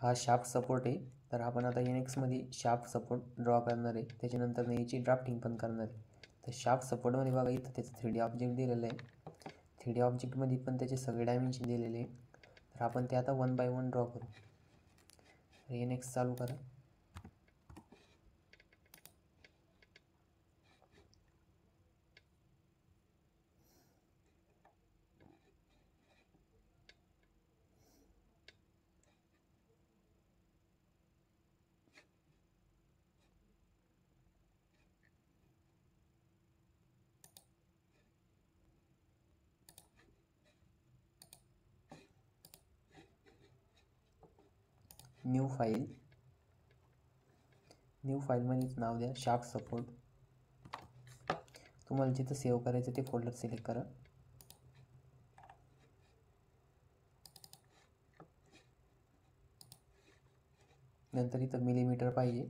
हा shaft support आहे. तर आपण आता NX मध्ये शाफ्ट सपोर्ट ड्रॉ करणार आहे. त्याच्यानंतर याची ड्राफ्टिंग पण करणार आहे. तर शाफ्ट सपोर्टमध्ये बघा इथं त्याचं 3D ऑब्जेक्ट दिलेलं आहे. 3D ऑब्जेक्टमध्ये पण त्याचे सगळे डायमेन्शन दिलेले आहे. तर आपण ते आता 1 बाय 1 ड्रॉ करू. NX चालू करा. न्यू फाईलमध्येच नाव द्या शाफ्ट सपोर्ट. तुम्हाला जिथं सेव्ह करायचं ते फोल्डर सिलेक्ट करा. नंतर इथं मिलीमीटर पाहिजे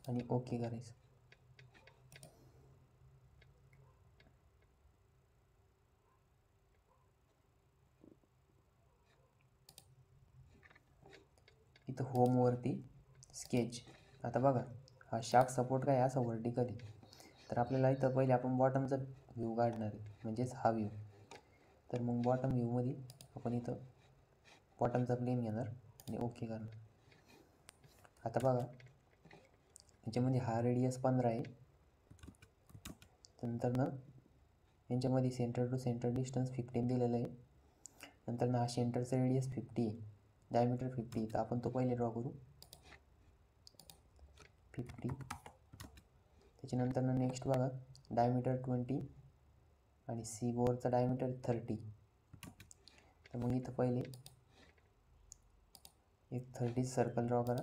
आणि ओके करायचं. इथं होमवरती स्केच. आता बघा हा शाफ्ट सपोर्ट काय असं व्हर्टिकल आहे. तर आपल्याला इथं पहिले आपण बॉटमचा व्ह्यू काढणार आहे, म्हणजेच हा व्ह्यू. तर मग बॉटम व्ह्यूमध्ये आपण इथं बॉटमचा प्लेन घेणार आणि ओके करणार. आता बघा याच्यामध्ये हा रेडियस 15 आहे. नंतर यांच्यामध्ये सेंटर टू सेंटर डिस्टन्स 15 दिलेलं आहे. नंतर हा सेंटरचा रेडियस 50 आहे, डायमीटर 50. तर आपण तो पहिले ड्रॉ करू 50. त्याच्यानंतर नेक्स्ट बघा डायमीटर 20 आणि सी बोरचा डायमीटर 30. तर मग इथं पहिले एक 30 सर्कल ड्रॉ करा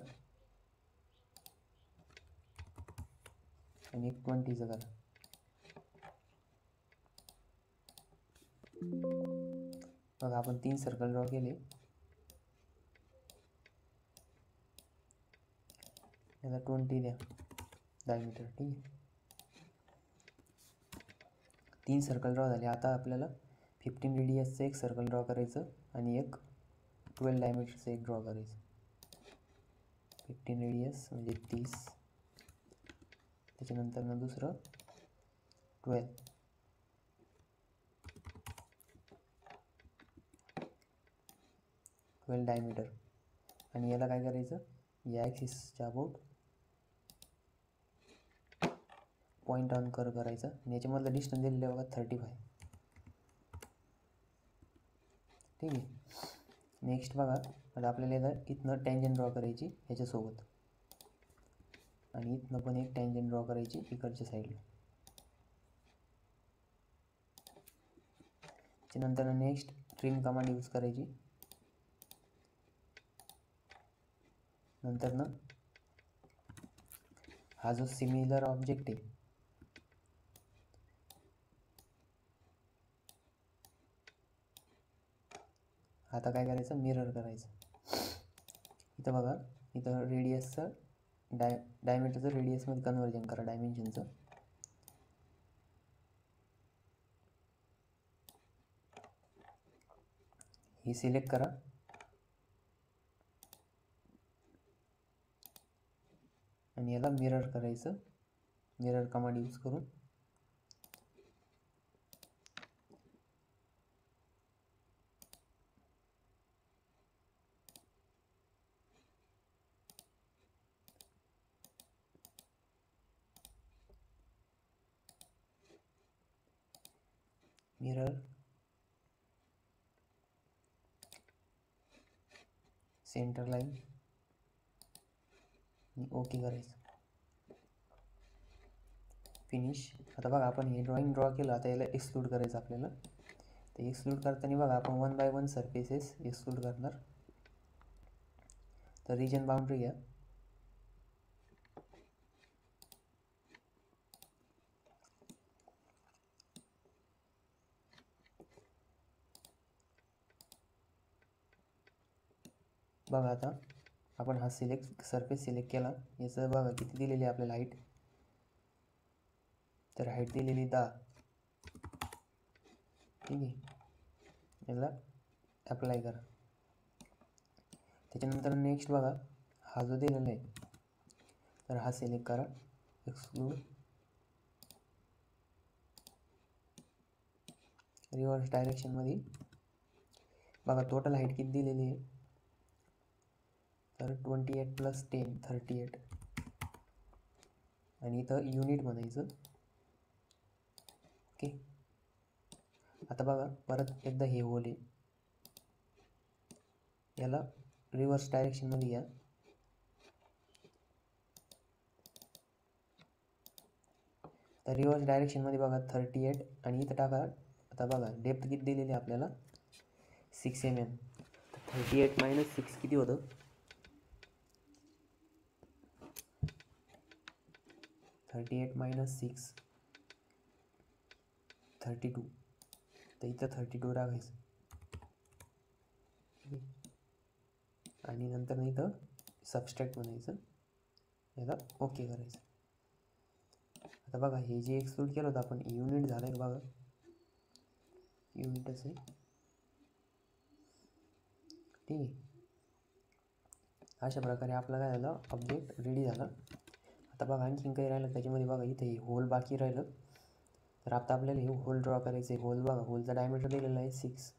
आणि एक 20चं करा. बघा आपण 3 सर्कल ड्रॉ केले. याला 20 द्या डायमीटर. ठीक आहे, 3 सर्कल ड्रॉ झाले. आता आपल्याला 15 रेडियसचं एक सर्कल ड्रॉ करायचं आणि एक 12 डायमीटरचं एक ड्रॉ करायचं. 15 रेडियस म्हणजे 30. त्याच्यानंतर दुसरं 12 डायमीटर. आणि याला काय करायचं, या ॲक्सिसच्या अबाउट पॉईंट ऑन कर करायचं आणि याच्यामधलं डिस्टन्स दिलेलं आहे बघा 35. ठीक आहे. नेक्स्ट बघा आता आपल्याला इथनं टँजंट ड्रॉ करायची ह्याच्यासोबत आणि इथनं पण एक टँजंट ड्रॉ करायची इकडच्या साईडला. त्याच्यानंतर नेक्स्ट ट्रिम कमांड यूज करायची. नंतर हा जो सिमिलर ऑब्जेक्ट आहे आता काय करायचं, मिरर करायचं. इथं बघा इथं रेडियसचं डायमीटरचं रेडियसमध्ये कन्वर्जन करा डायमेन्शनचं. ही सिलेक्ट करा आणि याला मिरर करायचं मिरर कमांड यूज करून. मिरर सेंटर लाईन आणि ओके करायचं. फिनिश. आता बघा आपण हे ड्रॉ केलं. आता याला एक्सक्लूड करायचं आपल्याला. तर एक्सक्लूड करताना बघा आपण 1 बाय 1 सरफेसेस एक्सक्लूड करणार. तर रिजन बाउंड्री घ्या. बघा आता आपण हा सरफेस सिलेक्ट केला. याचं बघा किती दिलेली आहे आपल्याला हाईट. तर हाईट दिलेली 10. ठीक आहे, याला अप्लाय करा. त्याच्यानंतर नेक्स्ट बघा हा जो दिलेला आहे तर हा सिलेक्ट करा, एक्सक्लूड, रिव्हर्स डायरेक्शनमध्ये बघा टोटल हाईट किती दिलेली आहे तर 28 + 10 38 आणि इथं युनिट म्हणायचं. ओके, आता बघा परत एकदा हे होल आहे, याला रिव्हर्स डायरेक्शनमध्ये घ्या. तर रिव्हर्स डायरेक्शनमध्ये बघा 38 आणि इथं टाका. आता बघा डेप्थ किती दिलेली आहे आपल्याला 6 mm. 38 - 6 किती होतं 38 - 6 32. तर इथं 32 टाकायचं आणि नंतर इथं सबस्ट्रॅक्ट म्हणायचं, याला ओके करायचं. आता बघा हे जे एक्सक्लूड केलं होतं आपण युनिट झालं आहे बघा, युनिटच आहे. ठीक आहे, अशा प्रकारे आपला काय झालं ऑब्जेक्ट रेडी झाला. आता बघा आणखीन काही राहिलं त्याच्यामध्ये बघा इथे हे होल बाकी राहिलं. तर आता आपल्याला हे होल ड्रॉ करायचं आहे. होल बघा होलचा डायमीटर दिलेला आहे 6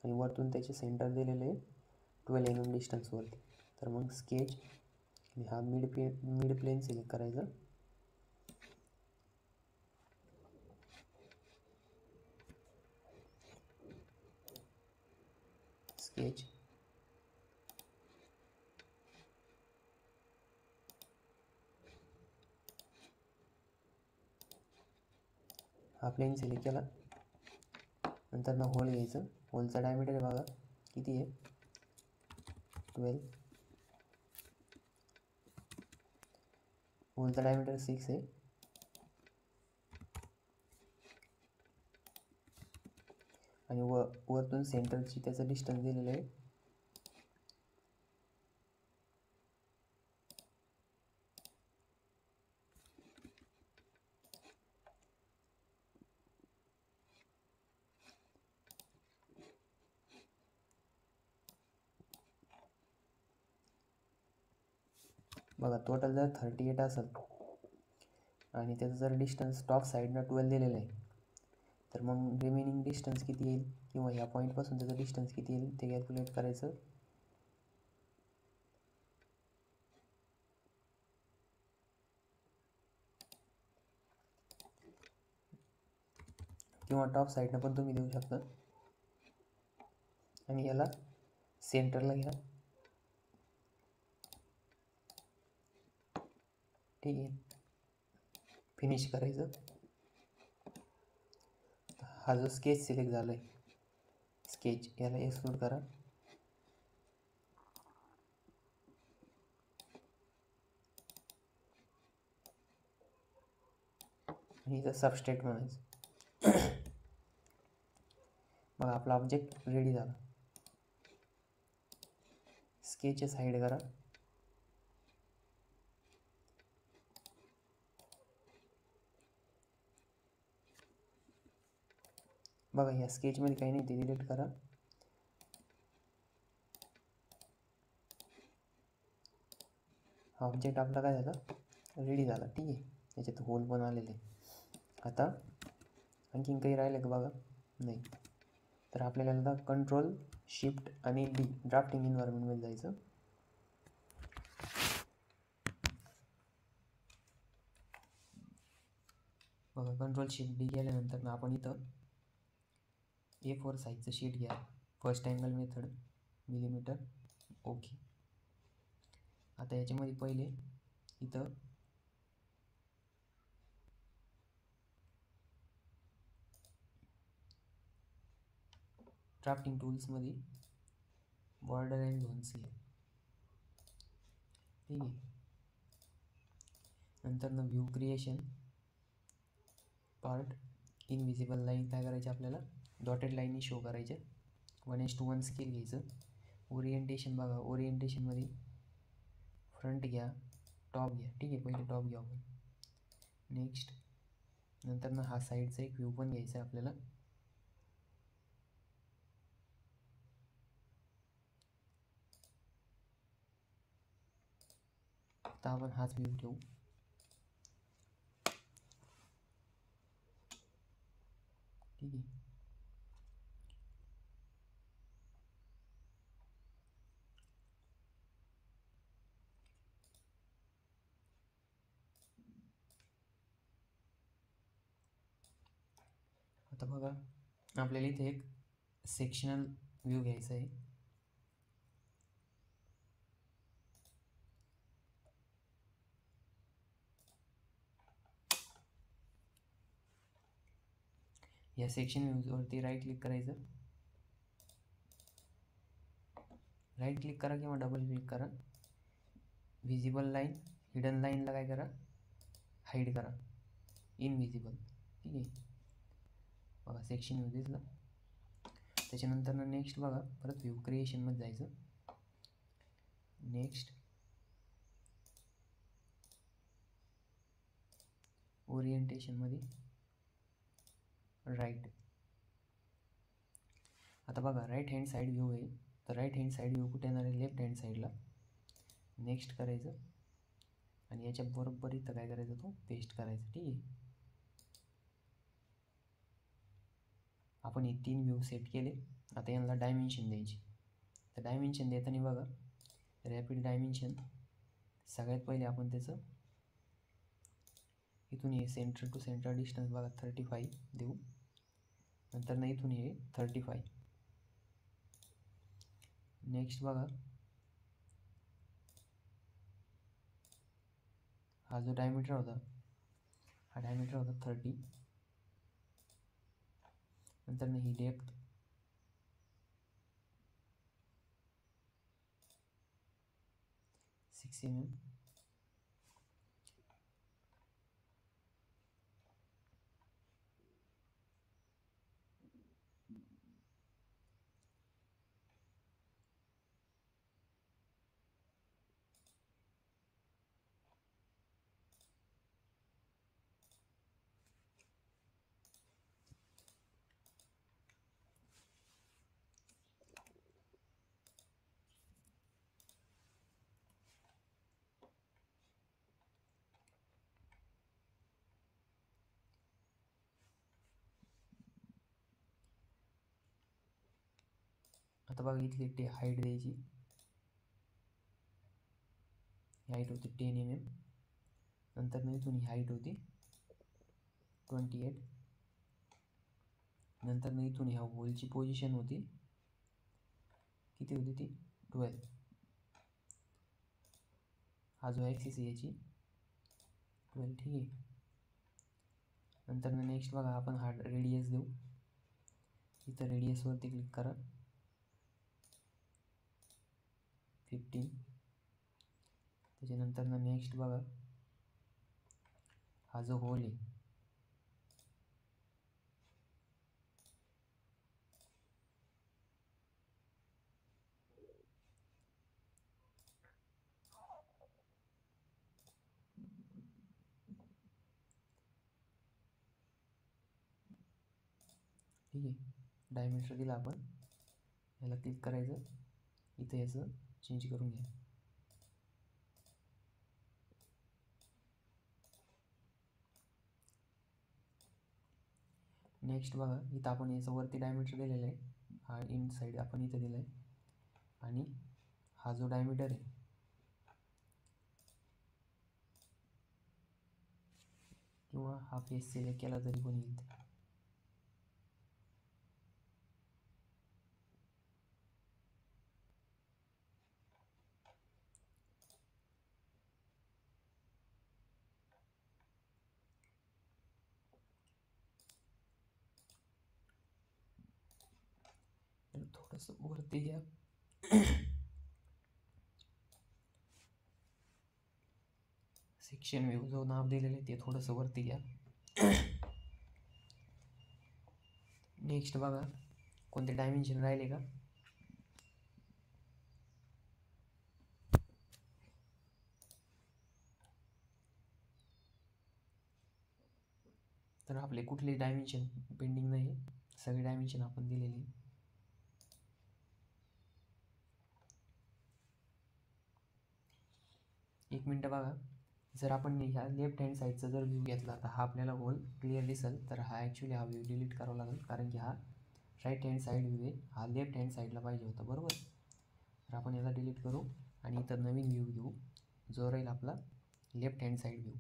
आणि वरतून त्याचे सेंटर दिलेले आहे 12 mm डिस्टन्सवरती. तर मग स्केच आणि हा मिड प्लेन सिलेक्ट करायचा. स्केच, हा प्लेन सिलेक्ट केला. नंतर ना होल घ्यायचं. होलचा डायमीटर बघा किती आहे 12, होलचा डायमीटर 6 आहे आणि वरतून सेंटरची त्याचं डिस्टन्स दिलेलं आहे बघा. टोटल जर 38 असेल आणि त्याचं जर डिस्टन्स टॉप साईडनं 12 दिलेलं आहे तर मग रिमेनिंग डिस्टन्स किती येईल किंवा ह्या पॉईंटपासून त्याचं डिस्टन्स किती येईल ते कॅल्क्युलेट करायचं. किंवा टॉप साईडनं पण तुम्ही देऊ शकता आणि याला सेंटरला घ्या. ठीक आहे, फिनिश करायचं. हा जो स्केच सिलेक्ट झाला आहे स्केच, याला एक्सक्लूड करा. आणि इथं सबस्ट्रॅक्ट म्हणायचं. मग आपला ऑब्जेक्ट रेडी झाला. स्केच साईड करा. बघा या स्केचमध्ये काही नाही ते डिलीट करा. हा ऑब्जेक्ट आपला काय झाला रेडी झाला. ठीक आहे, याच्यात होल पण आलेले. आता आणखीन काही राहिलं का बघा, नाही. तर आपल्याला आता कंट्रोल शिफ्ट आणि डी ड्राफ्टिंग एन्व्हायरमेंटमध्ये जायचं. बघा कंट्रोल शिफ्ट डी केल्यानंतर ना आपण इथं A4 साईजचं शीट घ्या. First angle method millimetre. Okay, आता याच्यामध्ये पहिले इथं ड्राफ्टिंग टूल्समध्ये बॉर्डर अँड झोन्स घ्या. ठीक आहे, नंतर ना view creation part invisible line काय करायचे आपल्याला डॉटेड लाईननी शो करायच्या. 1:1 स्केल घ्यायचं. ओरिएंटेशन बघा, ओरिएंटेशनमध्ये फ्रंट घ्या, टॉप घ्या. ठीक आहे, पहिले टॉप घ्या आपण. नेक्स्ट नंतर ना हा साईडचा एक व्ह्यू पण घ्यायचा आहे आपल्याला. फक्त आपण हाच व्ह्यू ठेवू. ठीक आहे. आता बघा आपल्याला इथे एक सेक्शनल व्ह्यू घ्यायचा आहे. या सेक्शन व्ह्यूजवरती राईट क्लिक करायचं. राईट क्लिक करा किंवा डबल क्लिक करा. व्हिजिबल लाईन, हिडन लाईनला काय करा, हाईड करा, इनव्हिजिबल. ठीक आहे. बघा सेक्शन व्ह्यू दिसला. त्याच्यानंतर नेक्स्ट बघा परत व्ह्यू क्रिएशनमध्ये जायचं. नेक्स्ट ओरिएंटेशनमध्ये राईट. आता बघा राईट हँड साईड व्ह्यू आहे, तर राईट हँड साईड व्ह्यू कुठे येणार आहे, लेफ्ट हँड साईडला. नेक्स्ट करायचं आणि याच्या बरोबर इथं काय करायचं, तो पेस्ट करायचं. ठीक आहे. आपण हे 3 व्ह्यू सेट केले. आता यांना डायमेन्शन द्यायची. तर डायमेन्शन देताना बघा रॅपिड डायमेन्शन सगळ्यात पहिले आपण त्याचं इथून हे सेंटर टू सेंटर डिस्टन्स बघा 35 देऊ. नंतर इथून हे 35. नेक्स्ट बघा हा जो डायमीटर होता, हा डायमीटर होता 30. नंतर ही डेप्थ 6 mm. आता बघा इथली हाईट द्यायची. हाईट होती 10 mm. नंतर इथून ही हाईट होती 28. नंतर इथून ह्या होलची पोझिशन होती किती होती, ती 12. हा जो ॲक्सिस आहे याची 12. ठीक आहे. नंतर नेक्स्ट बघा आपण हा रेडियस देऊ. इथं रेडियसवरती क्लिक करा 15. त्याच्यानंतर नेक्स्ट बघा हा जो होल आहे ठीक आहे. डायमीटर दिला आपण, याला क्लिक करायचं. इथं याचं चेंज करून घ्या. नेक्स्ट बघा इथं आपण याचं वरती डायमीटर दिलेलं आहे, हा इन साईड आपण इथं दिला आहे. आणि हा जो डायमीटर आहे किंवा हा फेस सिलेक्ट केला तरी पण येईल. थोडंसं वरती घ्या. सेक्शन व्ह्यू जो नाव दिलेलं आहे ते थोडंसं वरती घ्या. नेक्स्ट बघा कोणते डायमेन्शन राहिले का. तर आपले कुठले डायमेन्शन पेंडिंग नाही, सगळे डायमेन्शन आपण दिलेले. एक मिनटं बघा. जर आपण ह्या लेफ्ट हँड साईडचा जर व्ह्यू घेतला तर हा आपल्याला होल क्लिअर दिसेल. तर हा ॲक्च्युली हा व्ह्यू डिलीट करावा लागेल, कारण की हा राईट हँड साईड व्ह्यू आहे, हा लेफ्ट हँड साईडला पाहिजे होता, बरोबर. तर आपण याला डिलीट करू आणि इथं नवीन व्ह्यू घेऊ जो राहील आपला लेफ्ट हँड साईड व्ह्यू.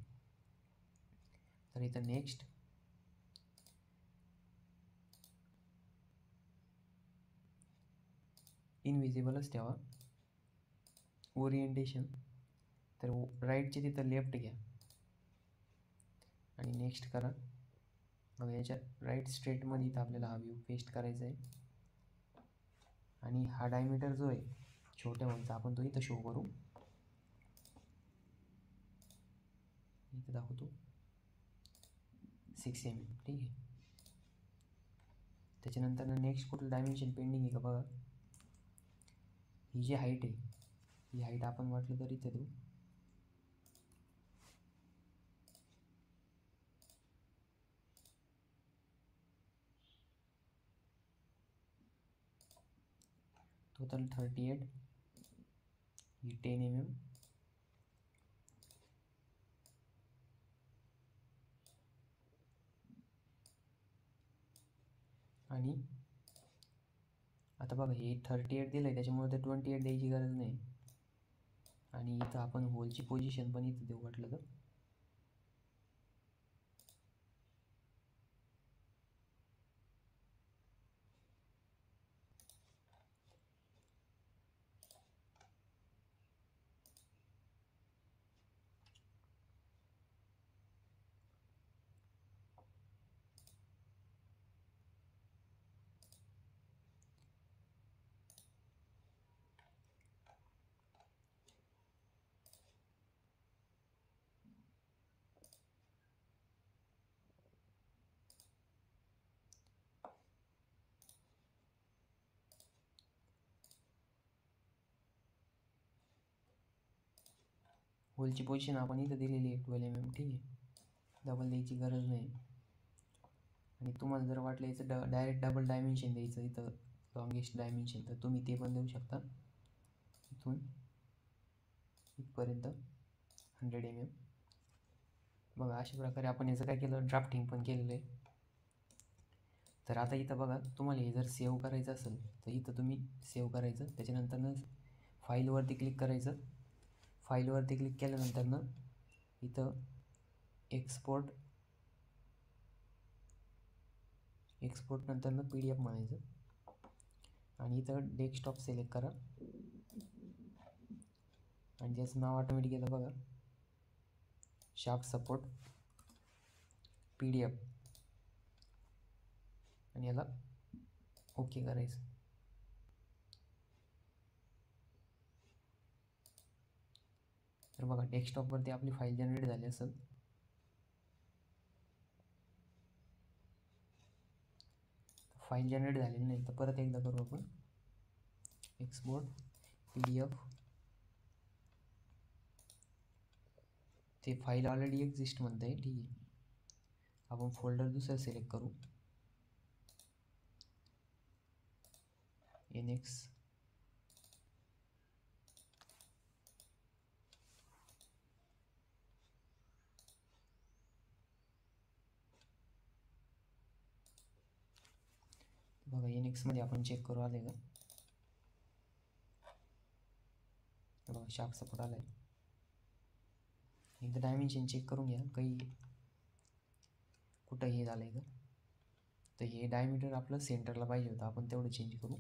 तर इथं नेक्स्ट, इनविजिबलच ठेवा. ओरिएंटेशन तर राईटचे तिथं लेफ्ट घ्या आणि नेक्स्ट करा. मग याच्या राईट स्ट्रेटमध्ये इथं आपल्याला हा व्ह्यू पेस्ट करायचा आहे आणि हा डायमीटर जो आहे छोट्या होलचा आपण तो इथं शो करू. इथं दाखवतो 6 mm, ठीक आहे. त्याच्यानंतर नेक्स्ट कुठलं डायमेन्शन पेंडिंग आहे का बघा. ही जी हाईट आहे ही हाईट आपण वाटलं तर इथे देऊ. टोटल 38, ही 10 mm. आणि आता बघा हे 38 दिलं आहे, त्याच्यामुळे तर 28 द्यायची गरज नाही. आणि इथं आपण होलची पोझिशन पण इथं देऊ वाटलं तर. होलची पोझिशन आपण इथं दिलेली आहे 12 mm, ठीक आहे. डबल द्यायची गरज नाही. आणि तुम्हाला जर वाटलं याचं डायरेक्ट डबल डायमेन्शन द्यायचं इथं लॉंगेस्ट डायमेन्शन, तर तुम्ही ते पण देऊ शकता. इथून इथपर्यंत 100 mm. बघा अशा प्रकारे आपण याचं काय केलं, ड्राफ्टिंग पण केलेलं आहे. तर आता इथं बघा, तुम्हाला हे जर सेव्ह करायचं असेल तर इथं तुम्ही सेव्ह करायचं. त्याच्यानंतरनं फाईलवरती क्लिक करायचं. फाईलवरती क्लिक केल्यानंतरनं इथं एक्सपोर्ट नंतरनं PDF म्हणायचं आणि इथं डेस्कटॉप सिलेक्ट करा आणि ज्याचं नाव ऑटोमॅटिक येतं बघा, शार्प सपोर्ट PDF, आणि याला ओके करायचं. तर बघा डेस्कटॉपवरती आपली फाईल जनरेट झाली असेल. फाईल जनरेट झालेली नाही तर परत एकदा करू आपण. एक्सपोर्ट PDF, ते फाईल ऑलरेडी एक्झिस्ट म्हणतं आहे, ठीक आहे. आपण फोल्डर दुसरं सिलेक्ट करू, NX. बघा NX मध्ये आपण चेक करू आले का. बघा शार्प सपोर्ट आला आहे. एकदा डायमेन्शन चेक करून घ्या काही कुठं हे झालं आहे का. तर हे डायमीटर आपलं सेंटरला पाहिजे होतं, आपण तेवढं चेंज करू.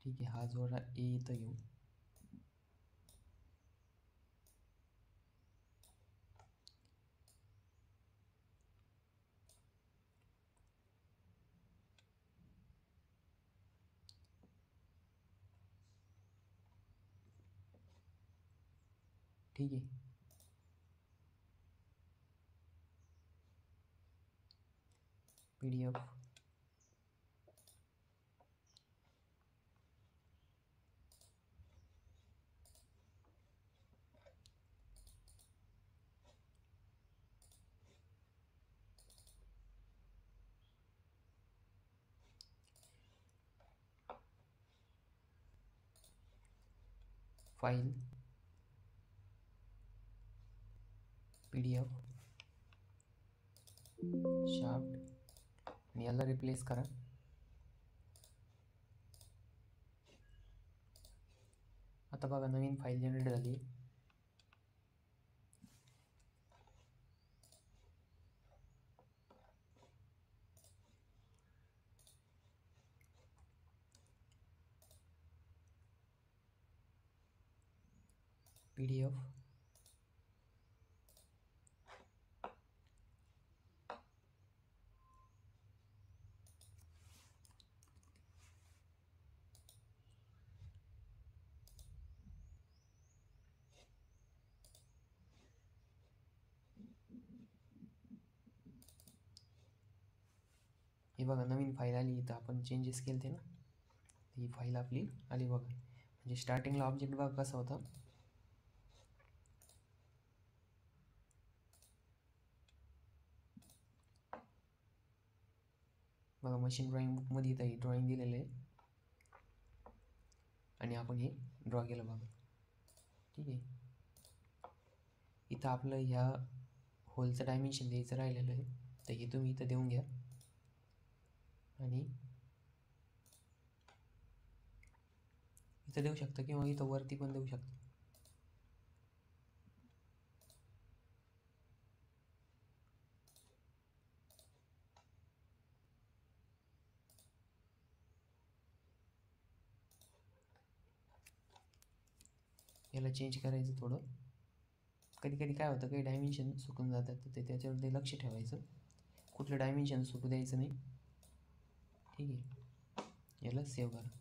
ठीक आहे, हा जोडा A इथं घेऊ. ठीक आहे. PDF, फाईल PDF शाफ्ट आणि याला रिप्लेस करा. आता बघा नवीन फाईल जनरेट झाली. PDF हे बघा नवीन फाईल आली. इथं आपण चेंजेस केले ते ना, ही फाईल आपली आली बघा. म्हणजे स्टार्टिंगला ऑब्जेक्ट बघा कसा होता. बघा मशीन ड्रॉइंग बुकमध्ये इथं ही ड्रॉइंग दिलेलं आहे आणि आपण हे ड्रॉ केलं बघा. ठीक आहे. इथं आपलं ह्या होलचं डायमेन्शन द्यायचं राहिलेलं आहे, तर हे तुम्ही इथं देऊन घ्या आणि इथं देऊ शकता किंवा इथं वरती पण देऊ शकता. याला चेंज करायचं थोडं. कधी कधी काय होतं, काही डायमेन्शन चुकून जातात, तर ते त्याच्यावरती लक्ष ठेवायचं. कुठलं डायमेन्शन चुकू द्यायचं नाही. ठीक आहे. याला सेव्ह करा.